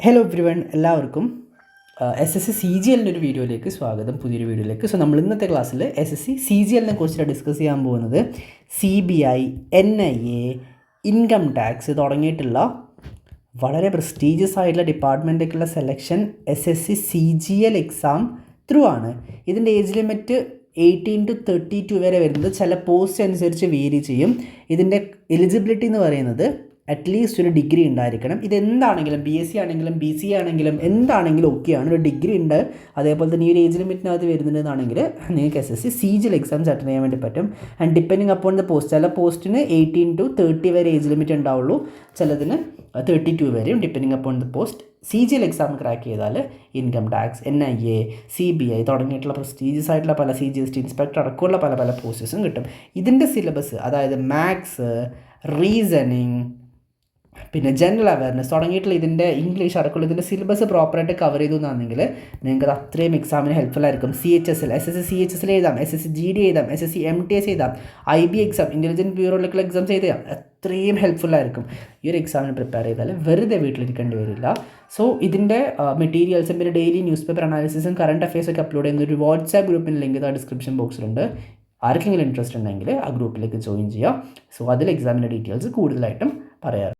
Hello everyone, എല്ലാവർക്കും SSC CGL ഒരു വീഡിയോയിലേക്ക് സ്വാഗതം. പുതിയൊരു വീഡിയോയിലേക്ക്. സോ നമ്മൾ ഇന്നത്തെ ക്ലാസ്സിൽ SSC CGL കുറിച്ചിട്ട് ഡിസ്കസ് ചെയ്യാൻ പോകുന്നത് CBI, NIA, ഇൻകം ടാക്സ് തുടങ്ങിയിട്ടുള്ള വളരെ പ്രസ്റ്റീജിയസ് ആയിട്ടുള്ള ഡിപ്പാർട്ട്മെൻറ്റൊക്കെയുള്ള selection SSC CGL exam through ആണ്. ഇതിൻ്റെ ഏജ് ലിമിറ്റ് 18 to 32 വരെ വരുന്നത്. ചില പോസ്റ്റ് അനുസരിച്ച് വേരി ചെയ്യും. ഇതിൻ്റെ എലിജിബിലിറ്റി എന്ന് പറയുന്നത് അറ്റ്ലീസ്റ്റ് ഒരു ഡിഗ്രി ഉണ്ടായിരിക്കണം. ഇതെന്താണെങ്കിലും BSc ആണെങ്കിലും BCA ആണെങ്കിലും എന്താണെങ്കിലും ഓക്കെയാണ്. ഒരു ഡിഗ്രി ഉണ്ട്, അതേപോലെ തന്നെ ഈ ഒരു ഏജ് ലിമിറ്റിനകത്ത് വരുന്നുണ്ടെന്നാണെങ്കിൽ നിങ്ങൾക്ക് SSC CGL എക്സാംസ് അറ്റൻഡ് ചെയ്യാൻ വേണ്ടി പറ്റും. And depending upon the post, ചില പോസ്റ്റിന് 18 to 30 വരെ ഏജ് ലിമിറ്റ് ഉണ്ടാവുള്ളൂ, ചിലതിന് 32 വരെയും, depending upon the post. CGL exam crack ചെയ്താൽ ഇൻകം ടാക്സ്, NIA, CBI തുടങ്ങിയിട്ടുള്ള പ്രസ്റ്റീജിയസ് ആയിട്ടുള്ള പല CGST ഇൻസ്പെക്ടർ അടക്കമുള്ള പല പല പോസ്റ്റസും കിട്ടും. ഇതിൻ്റെ സിലബസ്, അതായത് മാത്സ്, റീസണിങ്, പിന്നെ ജനറൽ അവയർനെസ് തുടങ്ങിയിട്ടുള്ള ഇതിൻ്റെ ഇംഗ്ലീഷ് അടക്കമുള്ള ഇതിൻ്റെ സിലബസ് പ്രോപ്പറായിട്ട് കവർ ചെയ്തു എന്നാണെങ്കിൽ നിങ്ങൾക്ക് അത്രയും എക്സാമിന് ഹെൽപ്ഫുൾ ആയിരിക്കും. SSC CHSL എഴുതാം, SSC GD എഴുതാം, SSC MTS എഴുതാം, IB എക്സാം, ഇൻ്റലിജൻറ്റ് ബ്യൂറോയിലേക്കുള്ള എക്സാംസ് എഴുതാം. അത്രയും ഹെൽപ്ഫുൾ ആയിരിക്കും. ഈ ഒരു എക്സാമിന് പ്രിപ്പയർ ചെയ്താൽ വെറുതെ വീട്ടിലിരിക്കേണ്ടി വരില്ല. സോ ഇതിൻ്റെ മെറ്റീരിയൽസും പിന്നെ ഡെയിലി ന്യൂസ് പേപ്പർ അനാലിസിസും കറണ്ട് അഫയേഴ്സൊക്കെ അപ്ലോഡ് ചെയ്യുന്ന ഒരു വാട്സാപ്പ് ഗ്രൂപ്പിൻ്റെ ലിങ്ക് ഇതാ ഡിസ്ക്രിപ്ഷൻ ബോക്സിലുണ്ട്. ആർക്കെങ്കിലും ഇൻട്രസ്റ്റ് ഉണ്ടെങ്കിൽ ആ ഗ്രൂപ്പിലേക്ക് ജോയിൻ ചെയ്യുക. സോ അതിൽ എക്സാമിൻ്റെ ഡീറ്റെയിൽസ് കൂടുതലായിട്ടും പറയാം.